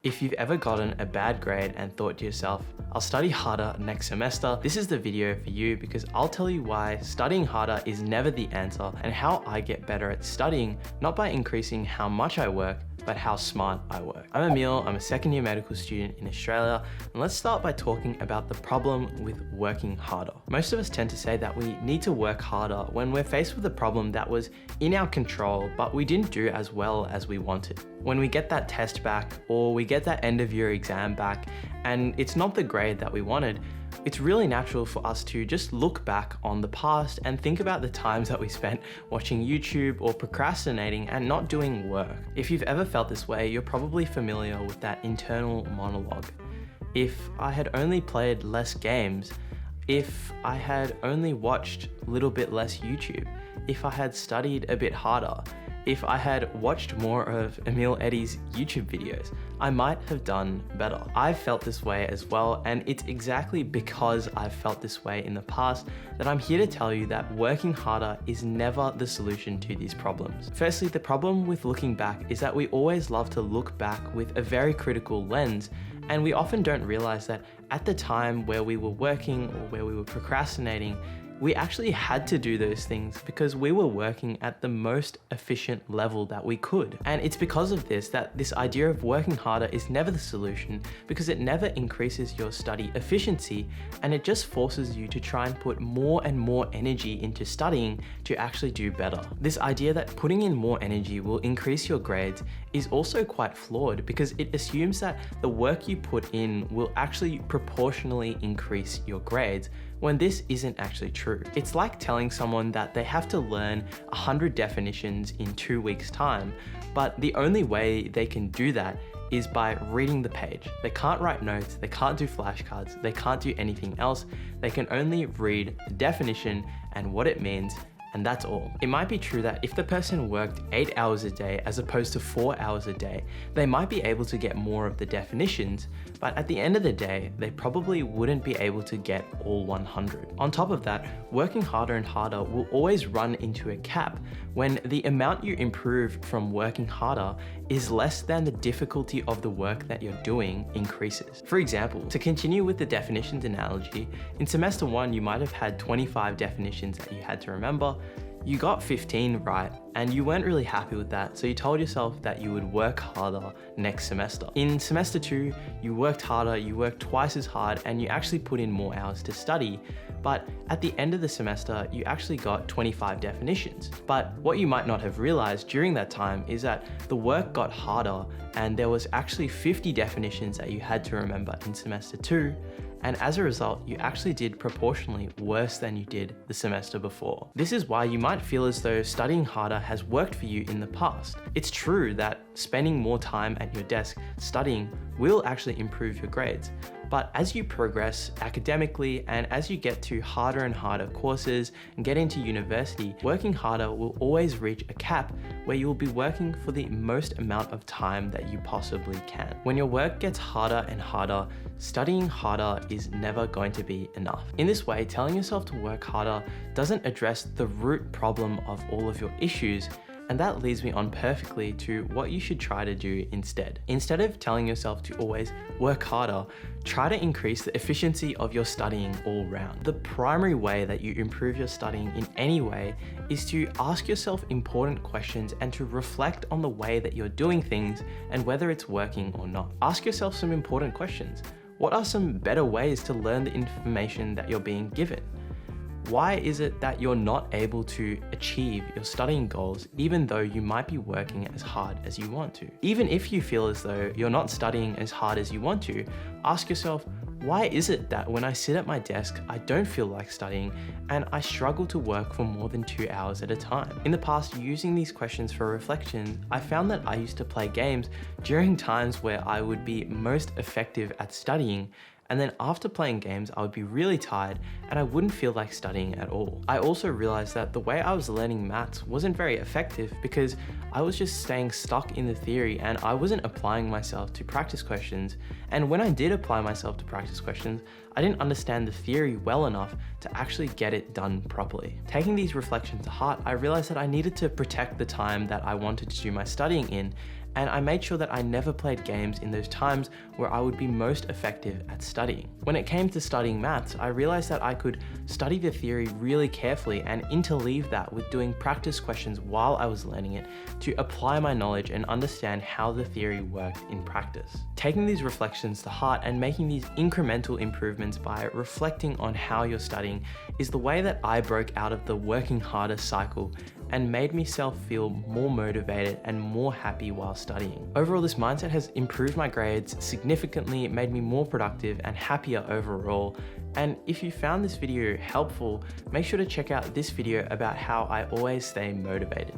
If you've ever gotten a bad grade and thought to yourself, I'll study harder next semester, this is the video for you because I'll tell you why studying harder is never the answer and how I get better at studying, not by increasing how much I work, but how smart I work. I'm Emil, I'm a second year medical student in Australia, and let's start by talking about the problem with working harder. Most of us tend to say that we need to work harder when we're faced with a problem that was in our control, but we didn't do as well as we wanted. When we get that test back, or we get that end of year exam back, and it's not the grade that we wanted, it's really natural for us to just look back on the past and think about the times that we spent watching YouTube or procrastinating and not doing work. If you've ever felt this way, you're probably familiar with that internal monologue. If I had only played less games, if I had only watched a little bit less YouTube, if I had studied a bit harder, if I had watched more of Emil Eddy's YouTube videos, I might have done better. I've felt this way as well, and it's exactly because I've felt this way in the past that I'm here to tell you that working harder is never the solution to these problems. Firstly, the problem with looking back is that we always love to look back with a very critical lens, and we often don't realize that at the time where we were working or where we were procrastinating, we actually had to do those things because we were working at the most efficient level that we could. And it's because of this that this idea of working harder is never the solution, because it never increases your study efficiency, and it just forces you to try and put more and more energy into studying to actually do better. This idea that putting in more energy will increase your grades is also quite flawed, because it assumes that the work you put in will actually proportionally increase your grades, when this isn't actually true. It's like telling someone that they have to learn 100 definitions in 2 weeks' time, but the only way they can do that is by reading the page. They can't write notes, they can't do flashcards, they can't do anything else. They can only read the definition and what it means, and that's all. It might be true that if the person worked 8 hours a day as opposed to 4 hours a day, they might be able to get more of the definitions, but at the end of the day, they probably wouldn't be able to get all 100. On top of that, working harder and harder will always run into a cap when the amount you improve from working harder is less than the difficulty of the work that you're doing increases. For example, to continue with the definitions analogy, in semester 1 you might have had 25 definitions that you had to remember. You got 15 right, and you weren't really happy with that, so you told yourself that you would work harder next semester. In semester 2, you worked harder, you worked twice as hard, and you actually put in more hours to study, but at the end of the semester, you actually got 25 definitions. But what you might not have realized during that time is that the work got harder, and there was actually 50 definitions that you had to remember in semester 2, and as a result, you actually did proportionally worse than you did the semester before. This is why you might feel as though studying harder has worked for you in the past. It's true that spending more time at your desk studying will actually improve your grades, but as you progress academically and as you get to harder and harder courses and get into university, working harder will always reach a cap where you will be working for the most amount of time that you possibly can. When your work gets harder and harder, studying harder is never going to be enough. In this way, telling yourself to work harder doesn't address the root problem of all of your issues, and that leads me on perfectly to what you should try to do instead. Instead of telling yourself to always work harder, try to increase the efficiency of your studying all round. The primary way that you improve your studying in any way is to ask yourself important questions and to reflect on the way that you're doing things and whether it's working or not. Ask yourself some important questions. What are some better ways to learn the information that you're being given? Why is it that you're not able to achieve your studying goals even though you might be working as hard as you want to? Even if you feel as though you're not studying as hard as you want to, ask yourself, why is it that when I sit at my desk, I don't feel like studying and I struggle to work for more than 2 hours at a time? In the past, using these questions for reflection, I found that I used to play games during times where I would be most effective at studying, and then after playing games, I would be really tired and I wouldn't feel like studying at all. I also realized that the way I was learning maths wasn't very effective because I was just staying stuck in the theory and I wasn't applying myself to practice questions. And when I did apply myself to practice questions, I didn't understand the theory well enough to actually get it done properly. Taking these reflections to heart, I realized that I needed to protect the time that I wanted to do my studying in, and I made sure that I never played games in those times where I would be most effective at studying. When it came to studying maths, I realized that I could study the theory really carefully and interleave that with doing practice questions while I was learning it to apply my knowledge and understand how the theory worked in practice. Taking these reflections to heart and making these incremental improvements by reflecting on how you're studying is the way that I broke out of the working harder cycle and made myself feel more motivated and more happy while studying. Overall, this mindset has improved my grades significantly, made me more productive and happier overall. And if you found this video helpful, make sure to check out this video about how I always stay motivated.